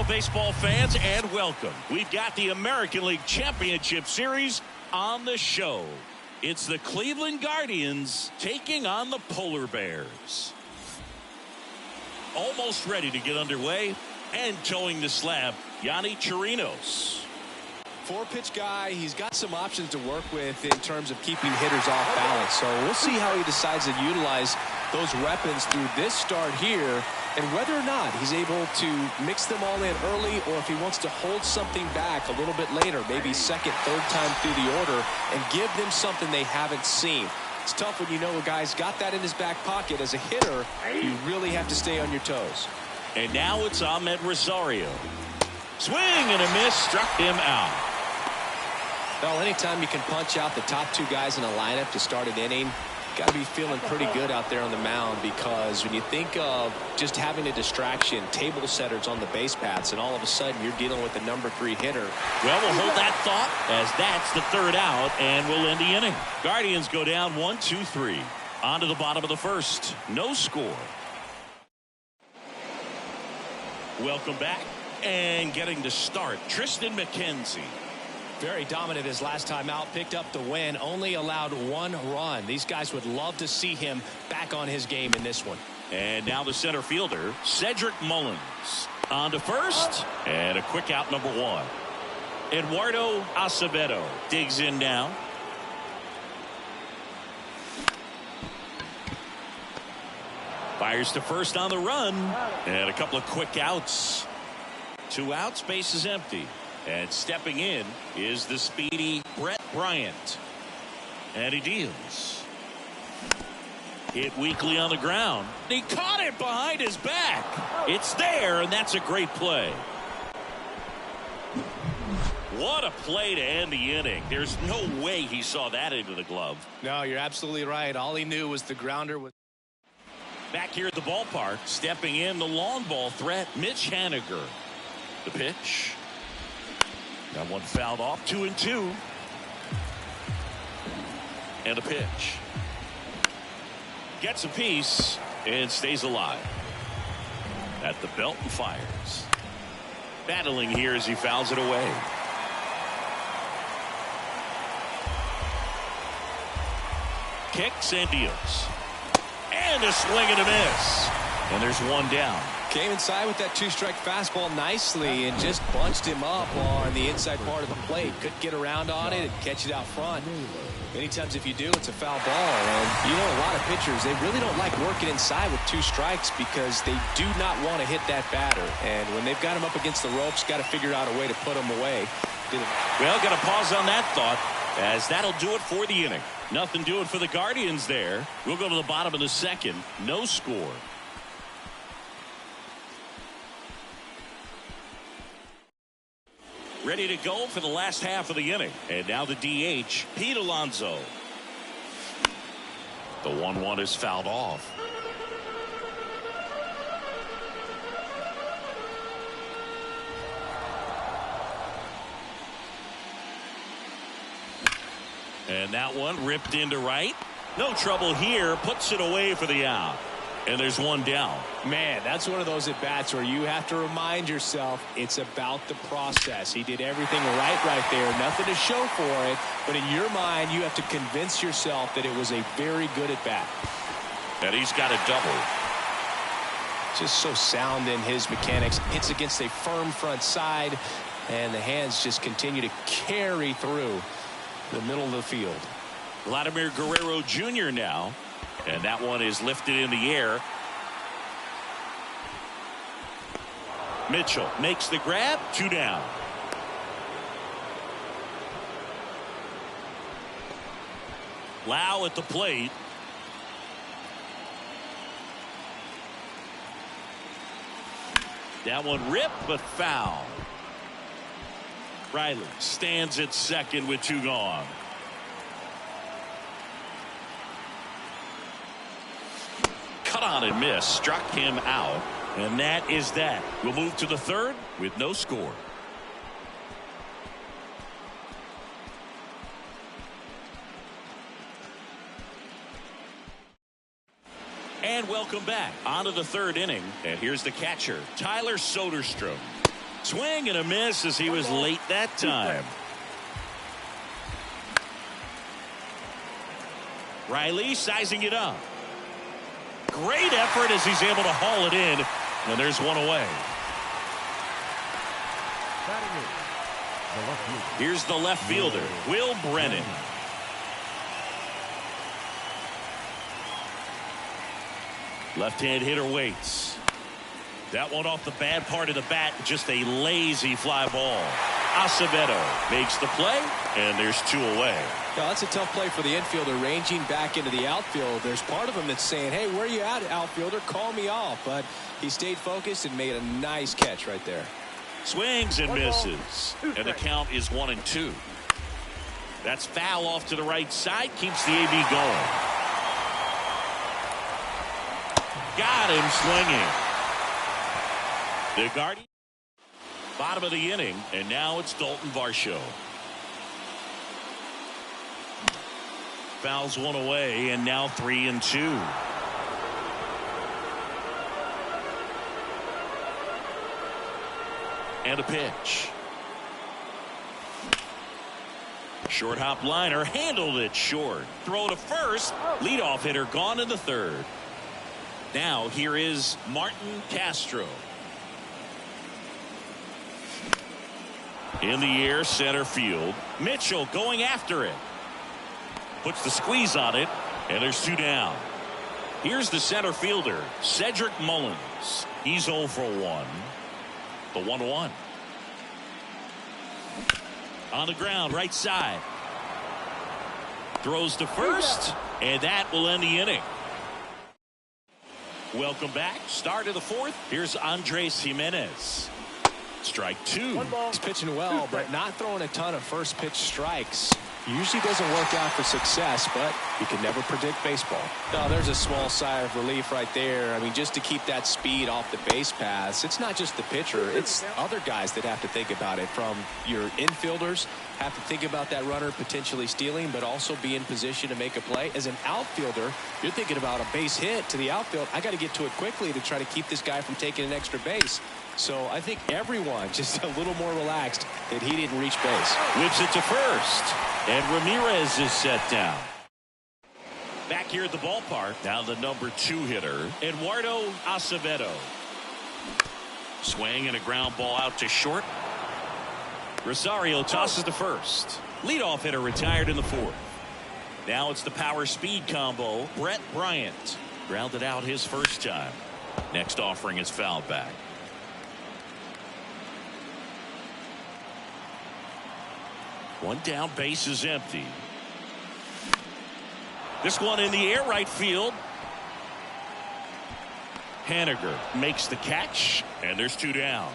baseball fans, and welcome. We've got the American League Championship Series on the show. It's the Cleveland Guardians taking on the Polar Bears. Almost ready to get underway and towing the slab, Yonny Chirinos. Four-pitch guy. He's got some options to work with in terms of keeping hitters off balance. So we'll see how he decides to utilize those weapons through this start here, and whether or not he's able to mix them all in early, or if he wants to hold something back a little bit later, maybe second, third time through the order, and give them something they haven't seen. It's tough when you know a guy's got that in his back pocket. As a hitter, you really have to stay on your toes. And now it's Ahmed Rosario. Swing and a miss, struck him out. Well, anytime you can punch out the top two guys in a lineup to start an inning, got to be feeling pretty good out there on the mound, because when you think of just having a distraction, table setters on the base paths, and all of a sudden you're dealing with the number 3 hitter. Well, we'll hold that thought, as that's the third out, and we'll end the inning. Guardians go down 1-2-3. On to the bottom of the first. No score. Welcome back, and getting to start, Tristan McKenzie. Very dominant his last time out, picked up the win, only allowed 1 run. These guys would love to see him back on his game in this one. And now the center fielder, Cedric Mullins. On to first, and a quick out, number 1. Eduardo Acevedo digs in now. Fires to first on the run, and a couple of quick outs. 2 outs, base is empty. And stepping in is the speedy Brett Bryant. And he deals. Hit weakly on the ground. He caught it behind his back. It's there, and that's a great play. What a play to end the inning. There's no way he saw that into the glove. No, you're absolutely right. All he knew was the grounder was. Back here at the ballpark, stepping in, the long ball threat, Mitch Haniger. The pitch. That one fouled off, 2-2. And a pitch. Gets a piece and stays alive. At the belt and fires. Battling here as he fouls it away. Kicks and deals. And a swing and a miss. And there's one down. Came inside with that 2-strike fastball nicely and just bunched him up on the inside part of the plate. Couldn't get around on it and catch it out front. Many times if you do, it's a foul ball. And you know, a lot of pitchers, they really don't like working inside with 2 strikes because they do not want to hit that batter. And when they've got him up against the ropes, got to figure out a way to put him away. Well, got to pause on that thought, as that'll do it for the inning. Nothing doing for the Guardians there. We'll go to the bottom of the second. No score. Ready to go for the last half of the inning. And now the DH, Pete Alonso. The 1-1 is fouled off. And that one ripped into right. No trouble here. Puts it away for the out. And there's one down. Man, that's one of those at-bats where you have to remind yourself it's about the process. He did everything right there. Nothing to show for it. But in your mind, you have to convince yourself that it was a very good at-bat. And he's got a double. Just so sound in his mechanics. Hits against a firm front side. And the hands just continue to carry through the middle of the field. Vladimir Guerrero Jr. now. And that one is lifted in the air. Mitchell makes the grab. 2 down. Lau at the plate. That one ripped but foul. Riley stands at second with 2 gone. Cut on and miss, struck him out, and that is that. We'll move to the third with no score. And welcome back onto the third inning. And here's the catcher, Tyler Soderstrom. Swing and a miss as he was late that time. Riley sizing it up. Great effort as he's able to haul it in. And there's one away. Here's the left fielder, Will Brennan. Left-hand hitter waits. That one off the bad part of the bat, just a lazy fly ball. Acevedo makes the play, and there's two away. No, that's a tough play for the infielder, ranging back into the outfield. There's part of him that's saying, hey, where you at, outfielder? Call me off. But he stayed focused and made a nice catch right there. Swings and misses, and the count is 1-2. That's foul off to the right side, keeps the AB going. Got him swinging. The Guardian, bottom of the inning, and now it's Dalton Varsho. Fouls one away, and now 3-2. And a pitch. Short hop liner, handled it short. Throw to first. Leadoff hitter gone in the third. Now here is Martin Castro. In the air, center field. Mitchell going after it. Puts the squeeze on it, and there's two down. Here's the center fielder, Cedric Mullins. He's 0 for 1. The 1-1. On the ground, right side. Throws to first, and that will end the inning. Welcome back. Start of the fourth. Here's Andres Jimenez. Strike two. He's pitching well, but not throwing a ton of first pitch strikes. Usually doesn't work out for success, but you can never predict baseball. No, there's a small sigh of relief right there. I mean, just to keep that speed off the base paths. It's not just the pitcher. It's other guys that have to think about it. From your infielders have to think about that runner potentially stealing, but also be in position to make a play. As an outfielder, you're thinking about a base hit to the outfield. I got to get to it quickly to try to keep this guy from taking an extra base. So I think everyone just a little more relaxed that he didn't reach base. Whips it to first. And Ramirez is set down. Back here at the ballpark, now the number 2 hitter, Eduardo Acevedo. Swing and a ground ball out to short. Rosario tosses to first. Leadoff hitter retired in the 4th. Now it's the power speed combo, Brett Bryant. Grounded out his first time. Next offering is fouled back. One down, base is empty. This one in the air, right field. Haniger makes the catch, and there's 2 down.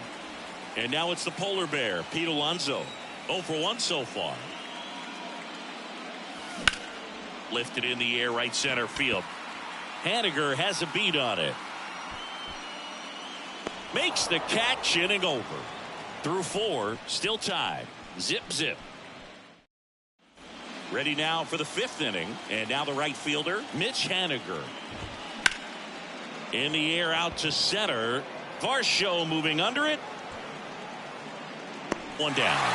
And now it's the polar bear, Pete Alonso. 0 for 1 so far. Lifted in the air, right center field. Haniger has a beat on it. Makes the catch, inning over. Through 4, still tied. Zip, zip. Ready now for the 5th inning, and now the right fielder, Mitch Haniger. In the air, out to center. Varsho moving under it. 1 down.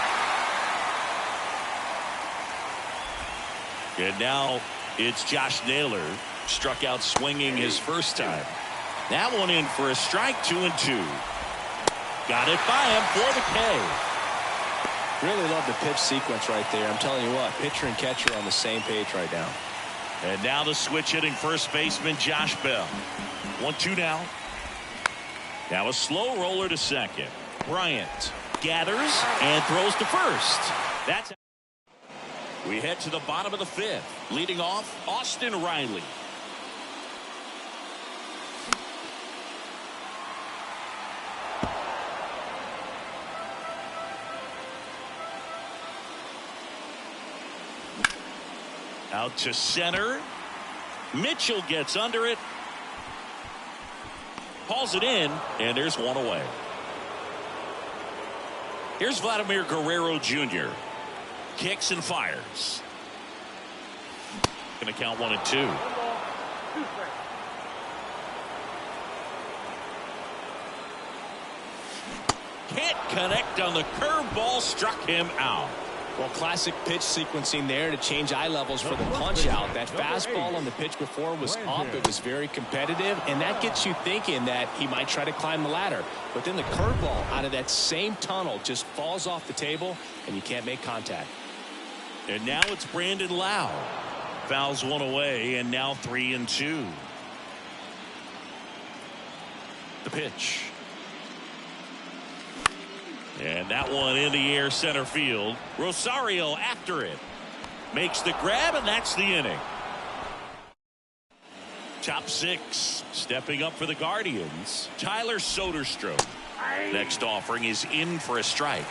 And now it's Josh Naylor. Struck out swinging his first time. That one in for a strike, 2-2. Got it by him for the K. Really love the pitch sequence right there. I'm telling you what, pitcher and catcher on the same page right now. And now the switch hitting first baseman Josh Bell. 1-2 down. Now a slow roller to second. Bryant gathers and throws to first. That's. We head to the bottom of the 5th. Leading off, Austin Riley. Out to center. Mitchell gets under it. Hauls it in, and there's 1 away. Here's Vladimir Guerrero Jr. Kicks and fires. Going to count 1-2. Can't connect on the curveball, struck him out. Well, classic pitch sequencing there to change eye levels for the punch out. That fastball on the pitch before was up. It was very competitive, and that gets you thinking that he might try to climb the ladder. But then the curveball out of that same tunnel just falls off the table, and you can't make contact. And now it's Brandon Lau. Fouls one away, and now 3-2. The pitch. And that one in the air center field. Rosario after it. Makes the grab, and that's the inning. Top six. Stepping up for the Guardians. Tyler Soderstrom. Next offering is in for a strike.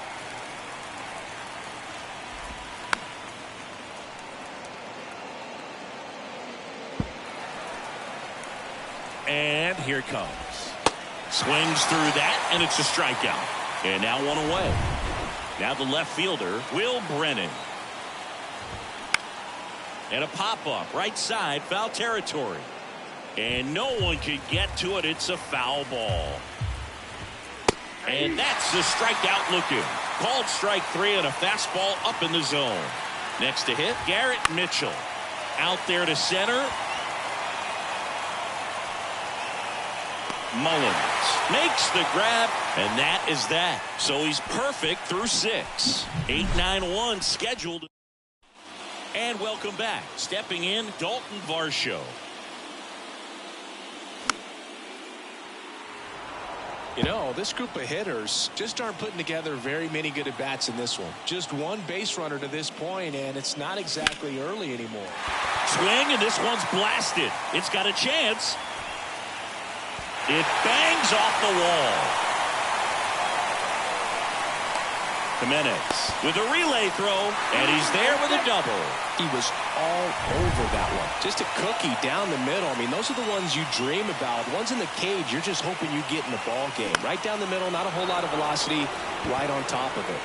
And here it comes. Swings through that, and it's a strikeout. And now one away. Now the left fielder, Will Brennan. And a pop-up, right side, foul territory. And no one can get to it. It's a foul ball. And that's the strikeout looking. Called strike 3 and a fastball up in the zone. Next to hit, Garrett Mitchell. Out there to center. Mullins makes the grab, and that is that. So he's perfect through 6. 8-9-1 scheduled. And welcome back. Stepping in, Dalton Varsho. You know, this group of hitters just aren't putting together very many good at-bats in this one. Just one base runner to this point, and it's not exactly early anymore. Swing, and this one's blasted. It's got a chance. It bangs off the wall. Jimenez with a relay throw, and he's there with a double. He was all over that one. Just a cookie down the middle. I mean, those are the ones you dream about. The ones in the cage, you're just hoping you get in the ball game. Right down the middle, not a whole lot of velocity, right on top of it.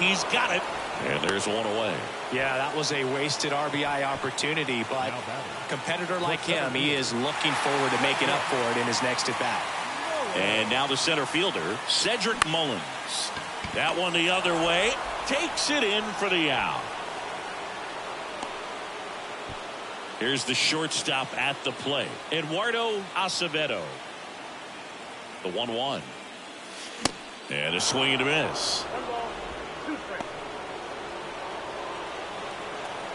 He's got it. And there's one away. Yeah, that was a wasted RBI opportunity, but a competitor like him, he is looking forward to making up for it in his next at-bat. And now the center fielder, Cedric Mullins. That one the other way. Takes it in for the out. Here's the shortstop at the plate, Eduardo Acevedo. The 1-1. And a swing and a miss.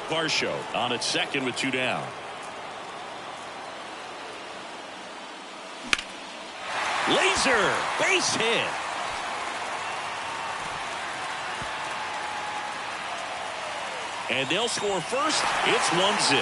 Varsho on at second with 2 down. Laser base hit. And they'll score first. It's 1-0.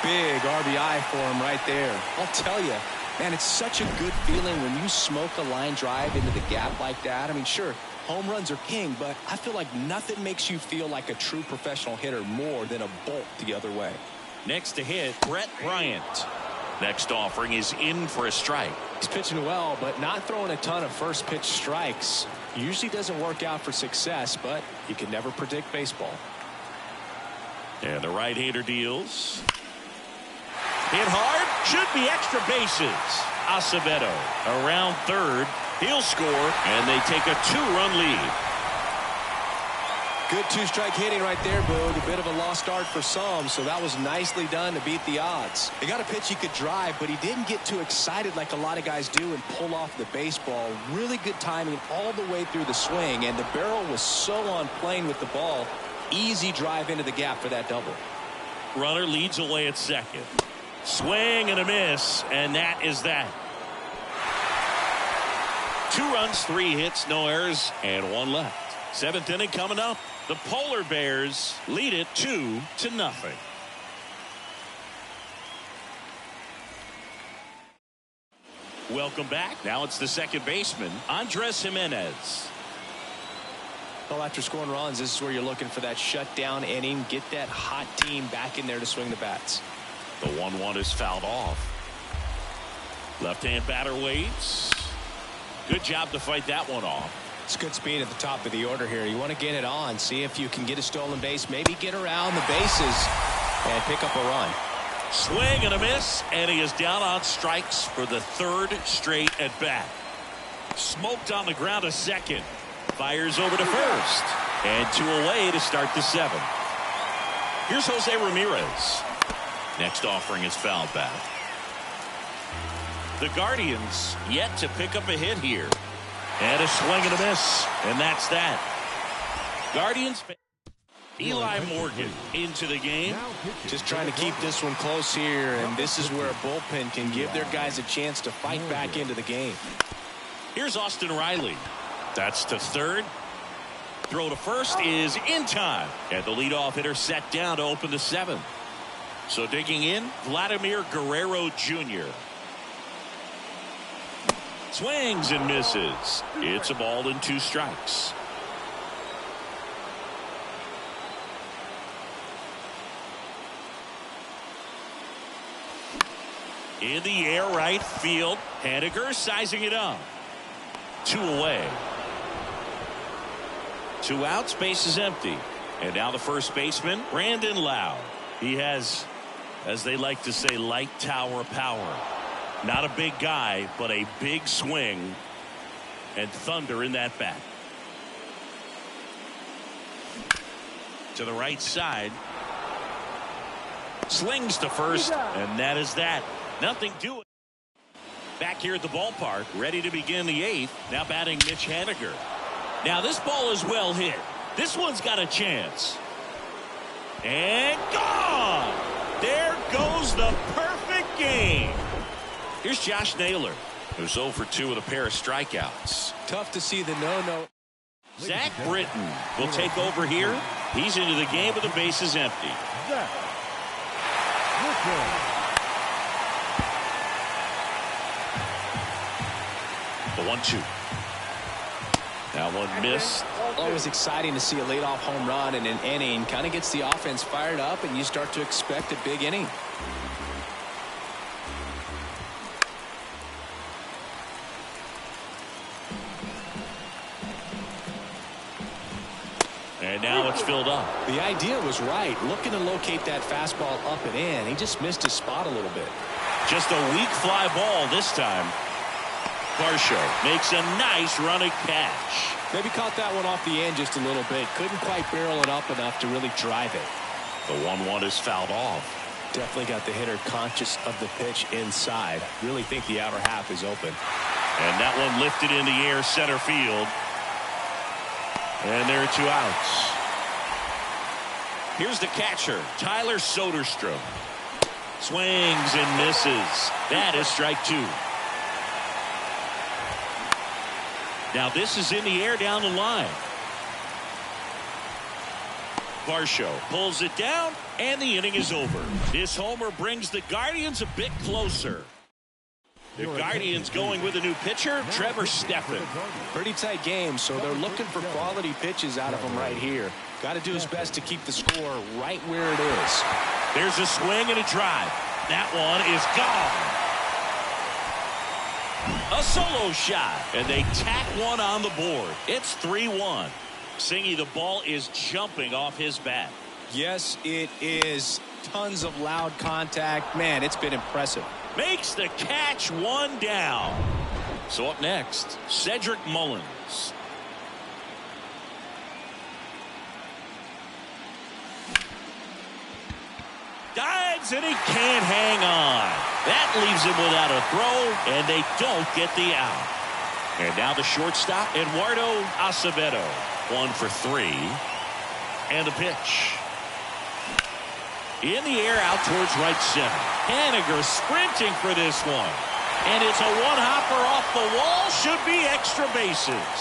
Big RBI for him right there. I'll tell you, man, it's such a good feeling when you smoke a line drive into the gap like that. I mean, sure, home runs are king, but I feel like nothing makes you feel like a true professional hitter more than a bolt the other way. Next to hit, Brett Bryant. Next offering is in for a strike. He's pitching well, but not throwing a ton of first pitch strikes. Usually doesn't work out for success, but you can never predict baseball. And the right-hander deals. Hit hard, should be extra bases. Acevedo around third. He'll score, and they take a 2-run lead. Good 2-strike hitting right there, Boog. A bit of a lost start for some, so that was nicely done to beat the odds. He got a pitch he could drive, but he didn't get too excited like a lot of guys do and pull off the baseball. Really good timing all the way through the swing, and the barrel was so on plane with the ball. Easy drive into the gap for that double. Runner leads away at second. Swing and a miss, and that is that. 2 runs, 3 hits, no errors, and 1 left. 7th inning coming up. The Polar Bears lead it 2-0. Welcome back. Now it's the second baseman, Andres Jimenez. Well, after scoring runs, this is where you're looking for that shutdown inning. Get that hot team back in there to swing the bats. The 1-1 is fouled off. Left-hand batter waits. Good job to fight that one off. It's good speed at the top of the order here. You want to get it on, see if you can get a stolen base, maybe get around the bases and pick up a run. Swing and a miss, and he is down on strikes for the 3rd straight at bat. Smoked on the ground a second. Fires over to first. And 2 away to start the 7th. Here's Jose Ramirez. Next offering is foul back. The Guardians yet to pick up a hit here. And a swing and a miss. And that's that. Guardians. Eli Morgan into the game. Just trying to keep this one close here. And this is where a bullpen can give their guys a chance to fight back into the game. Here's Austin Riley. That's to third. Throw to first is in time. And the leadoff hitter set down to open the 7th. So digging in, Vladimir Guerrero Jr. Swings and misses. It's a ball and 2 strikes. In the air right field. Haniger sizing it up. 2 away. 2 outs, base is empty. And now the first baseman, Brandon Lau. He has, as they like to say, light tower power. Not a big guy, but a big swing and thunder in that bat. To the right side. Slings to first, and that is that. Nothing to it. Back here at the ballpark, ready to begin the 8th. Now batting Mitch Haniger. Now this ball is well hit. This one's got a chance. And gone! There goes the perfect game. Here's Josh Naylor, who's 0 for 2 with a pair of strikeouts. Tough to see the no-no. Zach Britton will take over here. He's into the game with the bases empty. The 1-2. Now one missed. Always exciting to see a leadoff home run in an inning. Kind of gets the offense fired up, and you start to expect a big inning. And now it's filled up. The idea was right. Looking to locate that fastball up and in. He just missed his spot a little bit. Just a weak fly ball this time. Varsho makes a nice running catch. Maybe caught that one off the end just a little bit. Couldn't quite barrel it up enough to really drive it. The 1-1 is fouled off. Definitely got the hitter conscious of the pitch inside. Really think the outer half is open. And that one lifted in the air center field. And there are 2 outs. Here's the catcher, Tyler Soderstrom. Swings and misses. That is strike 2. Now this is in the air down the line. Varsho pulls it down, and the inning is over. This homer brings the Guardians a bit closer. The Guardians going with a new pitcher, Trevor Stephan. Pretty tight game, so they're looking for quality pitches out of him right here. Got to do his best to keep the score right where it is. There's a swing and a drive. That one is gone. A solo shot, and they tack one on the board. It's 3-1. Singy, the ball is jumping off his bat. Yes, it is. Tons of loud contact. Man, it's been impressive. Makes the catch, 1 down. So up next, Cedric Mullins. Dives, and he can't hang on. That leaves him without a throw, and they don't get the out. And now the shortstop, Eduardo Acevedo. 1 for 3. And the pitch. In the air out towards right center. Haniger sprinting for this one. And it's a one-hopper off the wall. Should be extra bases.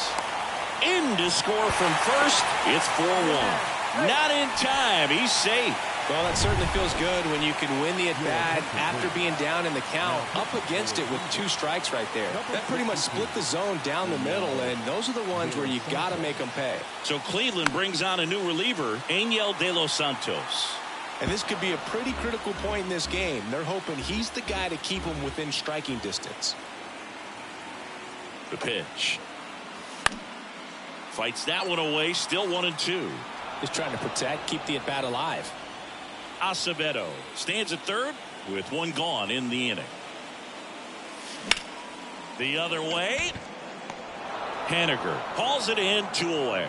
In to score from first. It's 4-1. Not in time. He's safe. Well, that certainly feels good when you can win the at-bat after being down in the count, up against it with 2 strikes right there. That pretty much split the zone down the middle, and those are the ones where you got to make them pay. So Cleveland brings on a new reliever, Angel De Los Santos. And this could be a pretty critical point in this game. They're hoping he's the guy to keep them within striking distance. The pitch. Fights that one away, still 1-2. Just trying to protect, keep the at-bat alive. Acevedo stands at third with 1 gone in the inning. The other way. Haniger hauls it in, 2 away.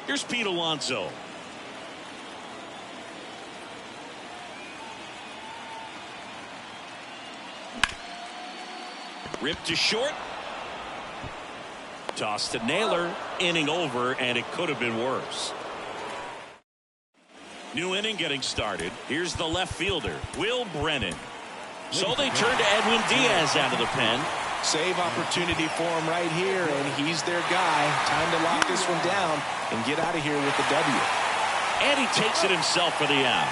Here's Pete Alonso. Ripped to short. Toss to Naylor. Inning over, and it could have been worse. New inning getting started. Here's the left fielder, Will Brennan. So they turn to Edwin Diaz out of the pen. Save opportunity for him right here, and he's their guy. Time to lock this one down and get out of here with the W. And he takes it himself for the out.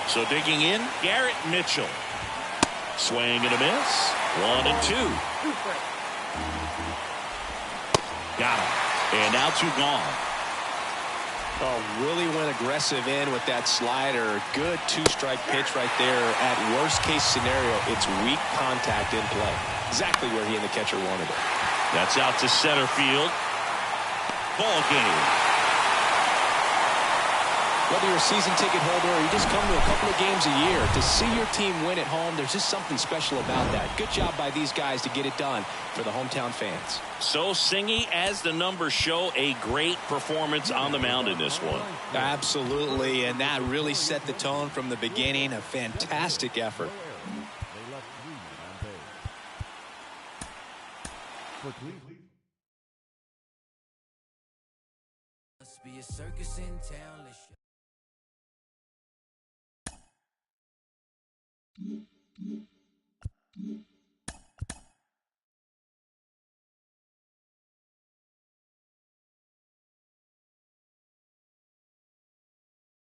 So digging in, Garrett Mitchell. Swing and a miss. 1-2. Got him. And now 2 gone. Oh, really went aggressive in with that slider. Good 2-strike pitch right there. At worst case scenario, it's weak contact in play. Exactly where he and the catcher wanted it. That's out to center field. Ball game. Whether you're a season ticket holder or you just come to a couple of games a year, to see your team win at home, there's just something special about that. Good job by these guys to get it done for the hometown fans. So, Singy, as the numbers show, a great performance on the mound in this one. Absolutely, and that really set the tone from the beginning. A fantastic effort. Must be a circus in town. Let's show.